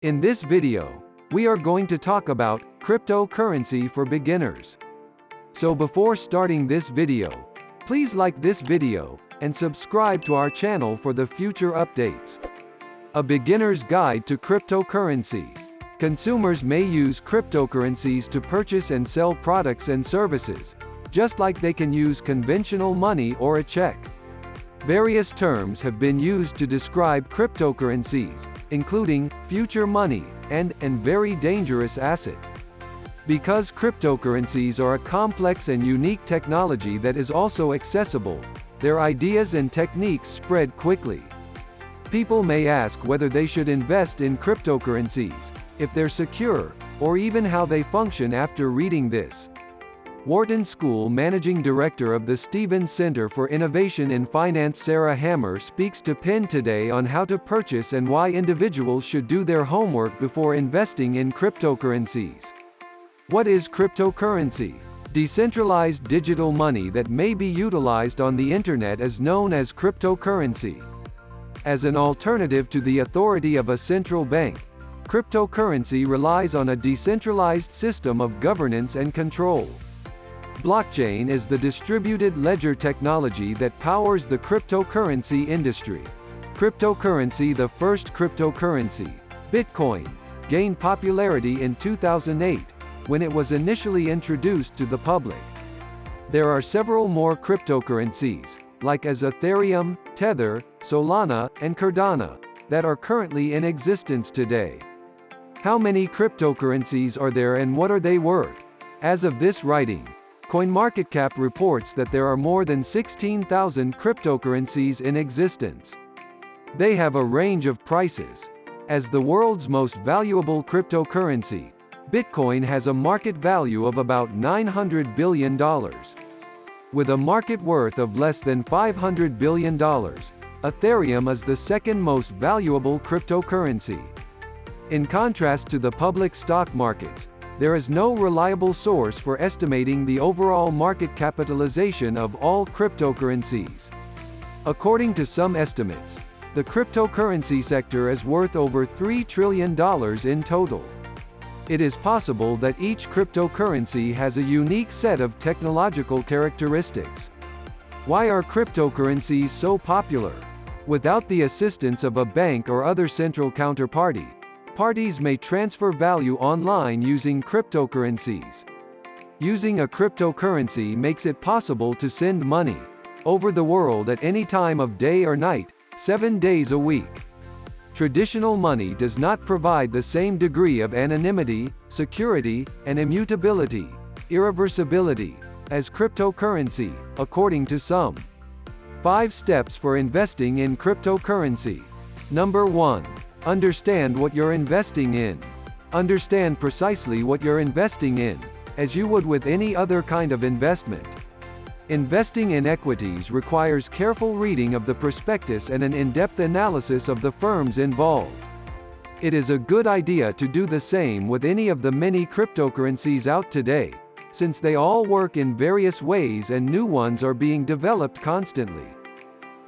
In this video, we are going to talk about cryptocurrency for beginners. So before starting this video, please like this video and subscribe to our channel for the future updates. A beginner's guide to cryptocurrency. Consumers may use cryptocurrencies to purchase and sell products and services, just like they can use conventional money or a check. Various terms have been used to describe cryptocurrencies, including future money and very dangerous asset. Because cryptocurrencies are a complex and unique technology that is also accessible, their ideas and techniques spread quickly. People may ask whether they should invest in cryptocurrencies, if they're secure, or even how they function after reading this. Wharton School Managing Director of the Stevens Center for Innovation in Finance Sarah Hammer speaks to PEN today on how to purchase and why individuals should do their homework before investing in cryptocurrencies. What is cryptocurrency? Decentralized digital money that may be utilized on the internet is known as cryptocurrency. As an alternative to the authority of a central bank, cryptocurrency relies on a decentralized system of governance and control. Blockchain is the distributed ledger technology that powers the cryptocurrency industry. Cryptocurrency. The first cryptocurrency, Bitcoin, gained popularity in 2008, when it was initially introduced to the public. There are several more cryptocurrencies, like as Ethereum, Tether, Solana, and Cardano, that are currently in existence today. How many cryptocurrencies are there and what are they worth? As of this writing, CoinMarketCap reports that there are more than 16,000 cryptocurrencies in existence. They have a range of prices. As the world's most valuable cryptocurrency, Bitcoin has a market value of about $900 billion. With a market worth of less than $500 billion, Ethereum is the second most valuable cryptocurrency. In contrast to the public stock markets, there is no reliable source for estimating the overall market capitalization of all cryptocurrencies. According to some estimates, the cryptocurrency sector is worth over $3 trillion in total. It is possible that each cryptocurrency has a unique set of technological characteristics. Why are cryptocurrencies so popular? Without the assistance of a bank or other central counterparty, parties may transfer value online using cryptocurrencies. Using a cryptocurrency makes it possible to send money over the world at any time of day or night, 7 days a week. Traditional money does not provide the same degree of anonymity, security, and immutability, irreversibility, as cryptocurrency, according to some. 5 steps for investing in cryptocurrency. Number 1. Understand what you're investing in. Understand precisely what you're investing in, as you would with any other kind of investment. Investing in equities requires careful reading of the prospectus and an in-depth analysis of the firms involved. It is a good idea to do the same with any of the many cryptocurrencies out today, since they all work in various ways and new ones are being developed constantly.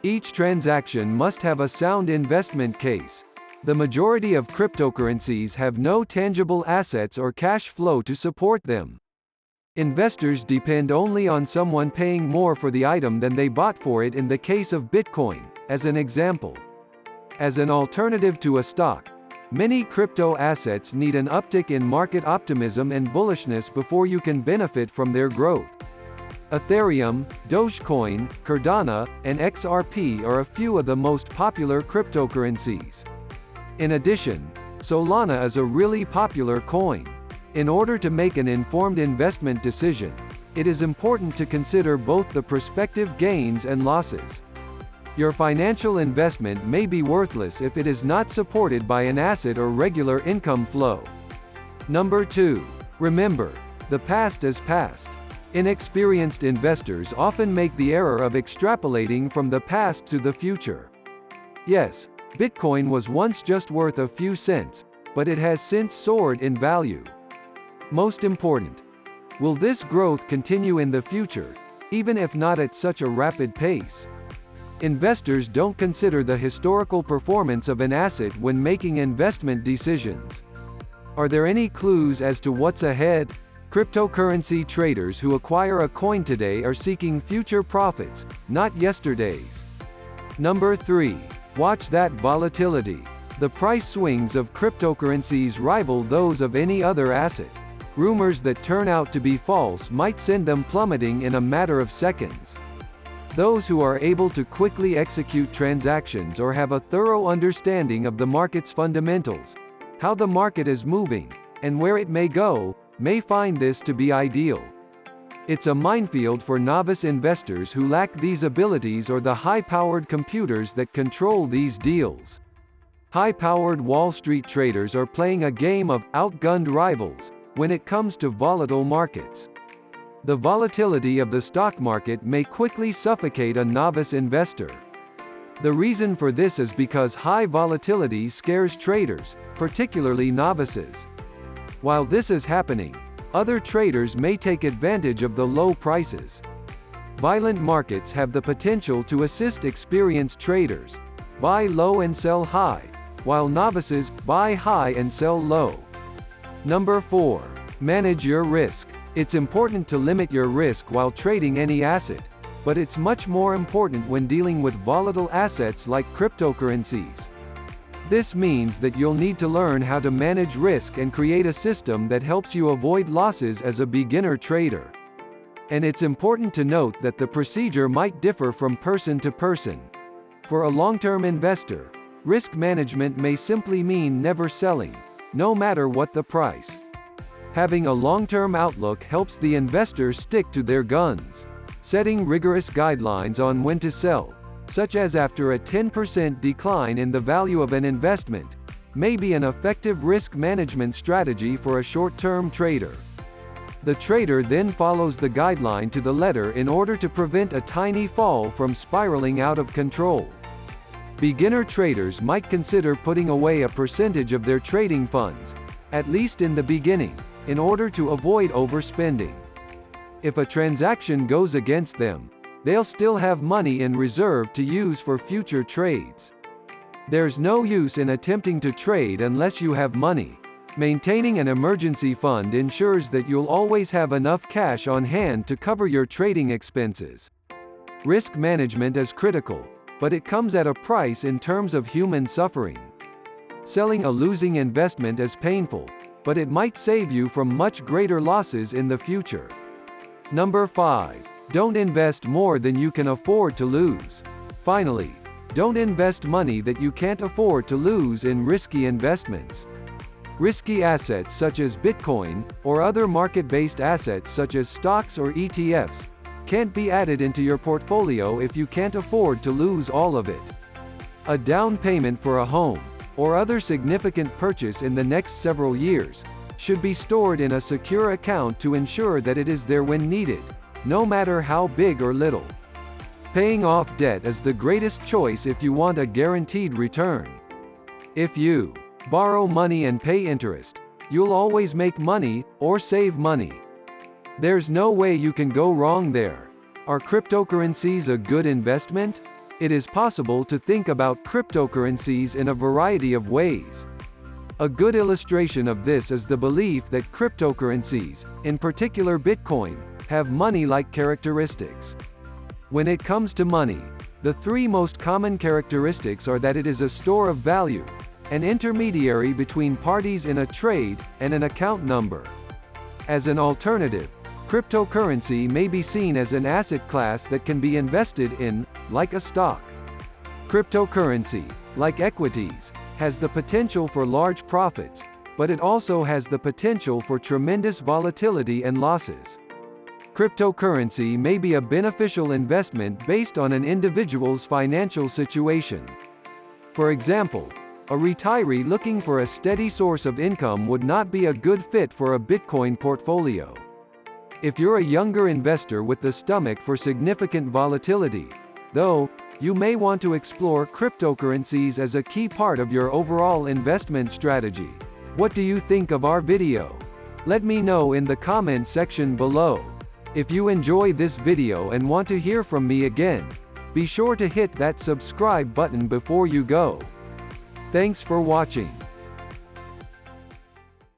Each transaction must have a sound investment case. The majority of cryptocurrencies have no tangible assets or cash flow to support them. Investors depend only on someone paying more for the item than they bought for it in the case of Bitcoin, as an example. As an alternative to a stock, many crypto assets need an uptick in market optimism and bullishness before you can benefit from their growth. Ethereum, Dogecoin, Cardano, and XRP are a few of the most popular cryptocurrencies. In addition, Solana is a really popular coin. In order to make an informed investment decision, it is important to consider both the prospective gains and losses. Your financial investment may be worthless if it is not supported by an asset or regular income flow. Number 2. Remember, the past is past. Inexperienced investors often make the error of extrapolating from the past to the future. Yes, Bitcoin was once just worth a few cents, but it has since soared in value. Most important, will this growth continue in the future, even if not at such a rapid pace? Investors don't consider the historical performance of an asset when making investment decisions. Are there any clues as to what's ahead? Cryptocurrency traders who acquire a coin today are seeking future profits, not yesterday's. Number 3. Watch that volatility. The price swings of cryptocurrencies rival those of any other asset. Rumors that turn out to be false might send them plummeting in a matter of seconds. Those who are able to quickly execute transactions or have a thorough understanding of the market's fundamentals, how the market is moving, and where it may go, may find this to be ideal. It's a minefield for novice investors who lack these abilities or the high-powered computers that control these deals. High-powered Wall Street traders are playing a game of outgunned rivals when it comes to volatile markets. The volatility of the stock market may quickly suffocate a novice investor. The reason for this is because high volatility scares traders, particularly novices. While this is happening, other traders may take advantage of the low prices. Violent markets have the potential to assist experienced traders, buy low and sell high, while novices buy high and sell low. Number 4. Manage your risk. It's important to limit your risk while trading any asset, but it's much more important when dealing with volatile assets like cryptocurrencies. This means that you'll need to learn how to manage risk and create a system that helps you avoid losses as a beginner trader. And it's important to note that the procedure might differ from person to person. For a long-term investor, risk management may simply mean never selling, no matter what the price. Having a long-term outlook helps the investor stick to their guns. Setting rigorous guidelines on when to sell, such as after a 10% decline in the value of an investment, may be an effective risk management strategy for a short-term trader. The trader then follows the guideline to the letter in order to prevent a tiny fall from spiraling out of control. Beginner traders might consider putting away a percentage of their trading funds, at least in the beginning, in order to avoid overspending. If a transaction goes against them, they'll still have money in reserve to use for future trades. There's no use in attempting to trade unless you have money. Maintaining an emergency fund ensures that you'll always have enough cash on hand to cover your trading expenses. Risk management is critical, but it comes at a price in terms of human suffering. Selling a losing investment is painful, but it might save you from much greater losses in the future. Number 5. Don't invest more than you can afford to lose. Finally, don't invest money that you can't afford to lose in risky investments. Risky assets such as Bitcoin, or other market-based assets such as stocks or ETFs, can't be added into your portfolio if you can't afford to lose all of it. A down payment for a home, or other significant purchase in the next several years, should be stored in a secure account to ensure that it is there when needed, no matter how big or little. Paying off debt is the greatest choice if you want a guaranteed return. If you borrow money and pay interest, you'll always make money, or save money. There's no way you can go wrong there. Are cryptocurrencies a good investment? It is possible to think about cryptocurrencies in a variety of ways. A good illustration of this is the belief that cryptocurrencies, in particular Bitcoin, have money-like characteristics. When it comes to money, the three most common characteristics are that it is a store of value, an intermediary between parties in a trade, and an account number. As an alternative, cryptocurrency may be seen as an asset class that can be invested in, like a stock. Cryptocurrency, like equities, has the potential for large profits, but it also has the potential for tremendous volatility and losses. Cryptocurrency may be a beneficial investment based on an individual's financial situation. For example, a retiree looking for a steady source of income would not be a good fit for a Bitcoin portfolio. If you're a younger investor with the stomach for significant volatility, though, you may want to explore cryptocurrencies as a key part of your overall investment strategy. What do you think of our video? Let me know in the comment section below. If you enjoy this video and want to hear from me again, Be sure to hit that subscribe button before you go. Thanks for watching.